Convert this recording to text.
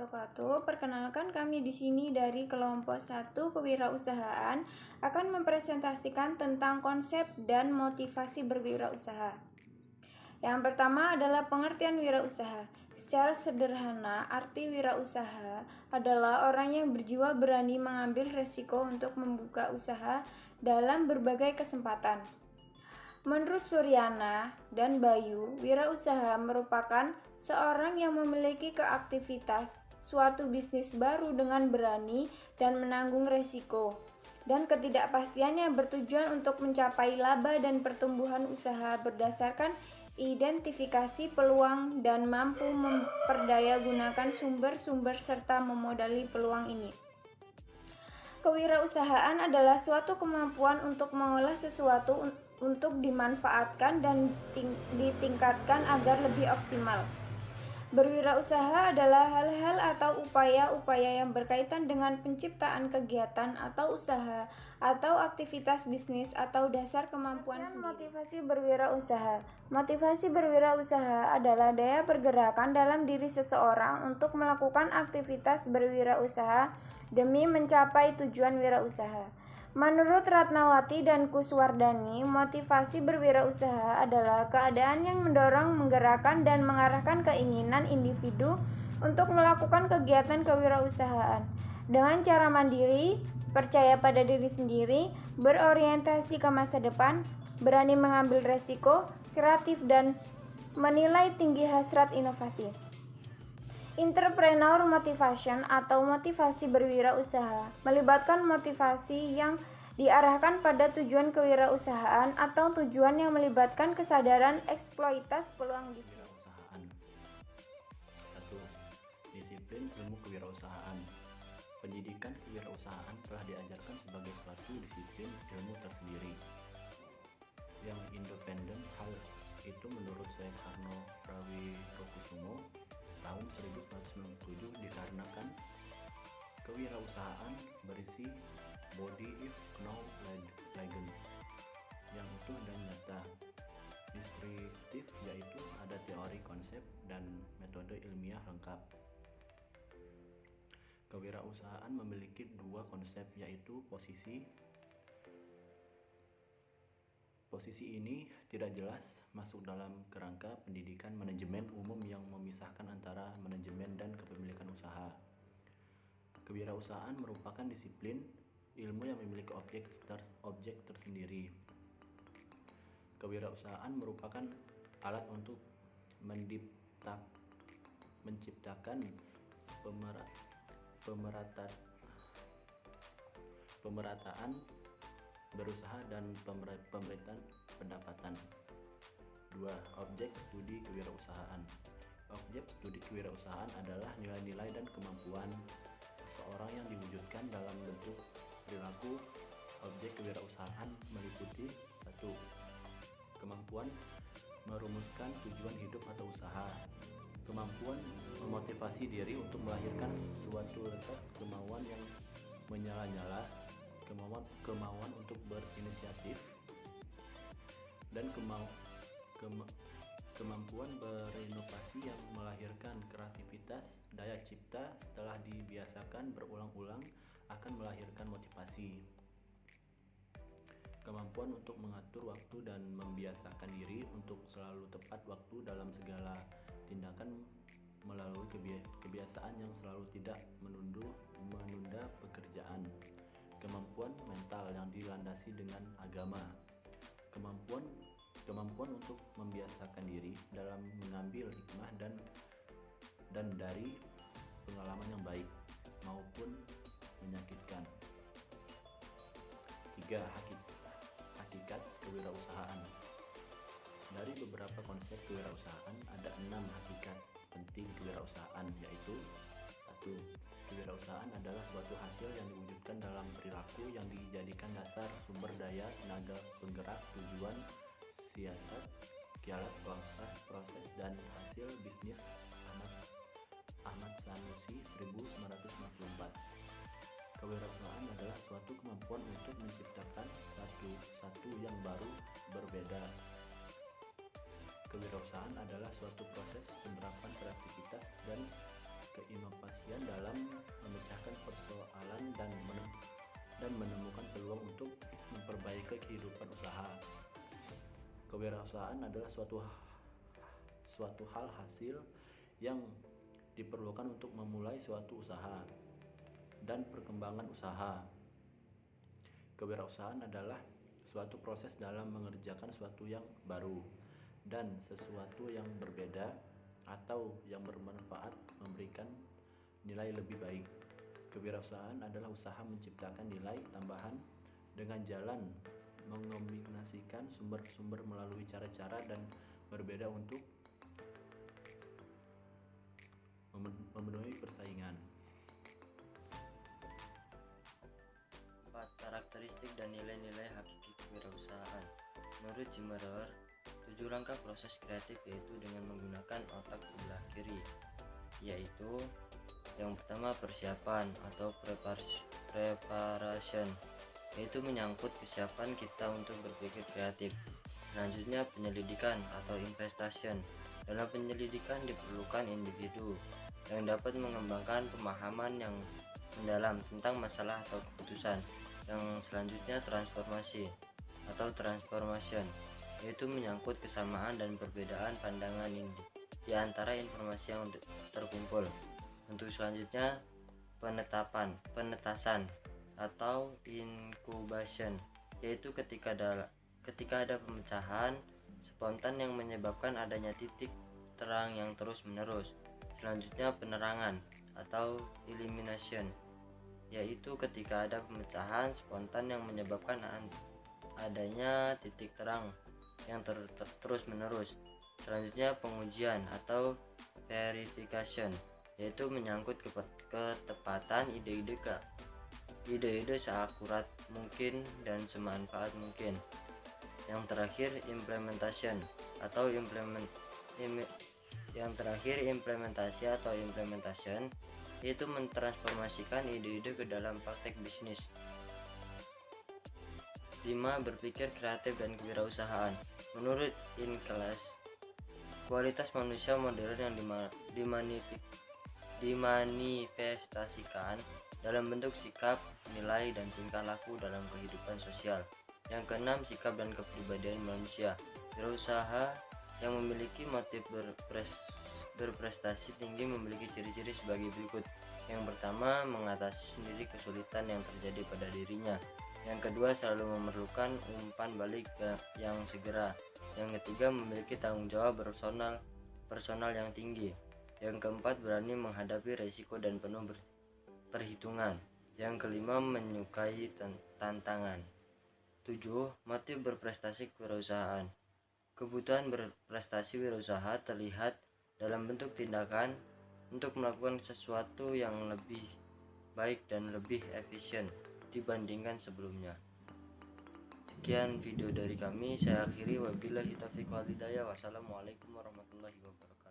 wabarakatuh. Perkenalkan, kami di sini dari kelompok 1 kewirausahaan akan mempresentasikan tentang konsep dan motivasi berwirausaha. Yang pertama adalah pengertian wirausaha. Secara sederhana, arti wirausaha adalah orang yang berjiwa berani mengambil resiko untuk membuka usaha dalam berbagai kesempatan. Menurut Suryana dan Bayu, wirausaha merupakan seorang yang memiliki keaktivitas suatu bisnis baru dengan berani dan menanggung resiko, dan ketidakpastian yang bertujuan untuk mencapai laba dan pertumbuhan usaha berdasarkan identifikasi peluang dan mampu memperdayagunakan sumber-sumber serta memodali peluang ini. Kewirausahaan adalah suatu kemampuan untuk mengolah sesuatu untuk dimanfaatkan dan ditingkatkan agar lebih optimal. Berwirausaha adalah hal-hal atau upaya-upaya yang berkaitan dengan penciptaan kegiatan atau usaha atau aktivitas bisnis atau dasar kemampuan sendiri. Motivasi berwirausaha. Motivasi berwirausaha adalah daya pergerakan dalam diri seseorang untuk melakukan aktivitas berwirausaha demi mencapai tujuan wirausaha. Menurut Ratnawati dan Kuswardani, motivasi berwirausaha adalah keadaan yang mendorong, menggerakkan, dan mengarahkan keinginan individu untuk melakukan kegiatan kewirausahaan dengan cara mandiri, percaya pada diri sendiri, berorientasi ke masa depan, berani mengambil resiko, kreatif, dan menilai tinggi hasrat inovasi. Entrepreneur motivation atau motivasi berwirausaha melibatkan motivasi yang diarahkan pada tujuan kewirausahaan atau tujuan yang melibatkan kesadaran eksploitas peluang bisnis. Kewirausahaan. 1. Disiplin ilmu kewirausahaan. Pendidikan kewirausahaan telah diajarkan sebagai suatu disiplin ilmu tersendiri yang independen. Hal itu menurut Karno Prawirokusumo tahun 1997 dikarenakan kewirausahaan berisi body if no legend yang utuh dan nyata, instruktif, yaitu ada teori, konsep, dan metode ilmiah lengkap. Kewirausahaan memiliki dua konsep, yaitu posisi ini tidak jelas masuk dalam kerangka pendidikan manajemen umum yang memisahkan antara manajemen dan kepemilikan usaha. Kewirausahaan merupakan disiplin ilmu yang memiliki objek tersendiri. Kewirausahaan merupakan alat untuk menciptakan pemerataan berusaha dan pemerataan pendapatan. 2. Objek studi kewirausahaan. Objek studi kewirausahaan adalah nilai-nilai dan kemampuan seseorang yang diwujudkan dalam bentuk perilaku. Objek kewirausahaan meliputi 1. Kemampuan merumuskan tujuan hidup atau usaha. Kemampuan memotivasi diri untuk melahirkan suatu letak kemauan yang menyala-nyala, kemauan untuk berinisiatif, dan kemampuan berinovasi yang melahirkan kreativitas. Daya cipta setelah dibiasakan berulang-ulang akan melahirkan motivasi. Kemampuan untuk mengatur waktu dan membiasakan diri untuk selalu tepat waktu dalam segala tindakan melalui kebiasaan yang selalu tidak menunda pekerjaan. Kemampuan mental yang dilandasi dengan agama. Kemampuan untuk membiasakan diri dalam mengambil hikmah dan dari pengalaman yang baik maupun menyakitkan. 3. Hakikat kewirausahaan. Dari beberapa konsep kewirausahaan, ada 6 hakikat penting kewirausahaan, yaitu 1. Kewirausasahaan adalah suatu hasil yang diwujudkan dalam perilaku yang dijadikan dasar sumber daya tenaga penggerak tujuan siasat kialat proses dan hasil bisnis. Ahmad Sanusi 1954. Kewirausahaan adalah suatu kemampuan untuk menciptakan satu yang baru berbeda. Kewirausahaan adalah suatu proses penerapan kreativitas dan keinovasian dalam memecahkan persoalan dan menemukan peluang untuk memperbaiki kehidupan usaha. Kewirausahaan adalah suatu hal hasil yang diperlukan untuk memulai suatu usaha dan perkembangan usaha. Kewirausahaan adalah suatu proses dalam mengerjakan sesuatu yang baru dan sesuatu yang berbeda atau yang bermanfaat memberikan nilai lebih baik. Kewirausahaan adalah usaha menciptakan nilai tambahan dengan jalan mengombinasikan sumber-sumber melalui cara-cara dan berbeda untuk memenuhi persaingan. 4. Karakteristik dan nilai-nilai hakiki kewirausahaan. Menurut Zimmerer, 7 langkah proses kreatif yaitu dengan menggunakan otak sebelah kiri, yaitu yang pertama persiapan atau preparation, yaitu menyangkut kesiapan kita untuk berpikir kreatif. Selanjutnya penyelidikan atau investigation. Dalam penyelidikan diperlukan individu yang dapat mengembangkan pemahaman yang mendalam tentang masalah atau keputusan. Yang selanjutnya transformasi atau transformation, yaitu menyangkut kesamaan dan perbedaan pandangan di antara informasi yang terkumpul. Untuk selanjutnya penetasan atau incubation, yaitu ketika ada pemecahan spontan yang menyebabkan adanya titik terang yang terus-menerus. Selanjutnya penerangan atau elimination, yaitu ketika ada pemecahan spontan yang menyebabkan adanya titik terang yang terus-menerus. Selanjutnya pengujian atau verification, yaitu menyangkut ketepatan ide-ide seakurat mungkin dan semanfaat mungkin. Yang terakhir implementation atau implementation, yaitu mentransformasikan ide-ide ke dalam praktek bisnis. 5. Berpikir kreatif dan kewirausahaan. Menurut Inclas, kualitas manusia modern yang dimanifestasikan dalam bentuk sikap, nilai, dan tingkah laku dalam kehidupan sosial. Yang keenam, sikap dan kepribadian manusia. Wirausaha yang memiliki motif berprestasi tinggi memiliki ciri-ciri sebagai berikut. Yang pertama, mengatasi sendiri kesulitan yang terjadi pada dirinya. Yang kedua, selalu memerlukan umpan balik yang segera. Yang ketiga, memiliki tanggung jawab personal yang tinggi. Yang keempat, berani menghadapi resiko dan penuh perhitungan. Yang kelima, menyukai tantangan. 7. Motif berprestasi kewirausahaan. Kebutuhan berprestasi wirausaha terlihat dalam bentuk tindakan untuk melakukan sesuatu yang lebih baik dan lebih efisien dibandingkan sebelumnya. Sekian video dari kami, saya akhiri. Wabillahi taufiq wal hidayah. Wassalamualaikum warahmatullahi wabarakatuh.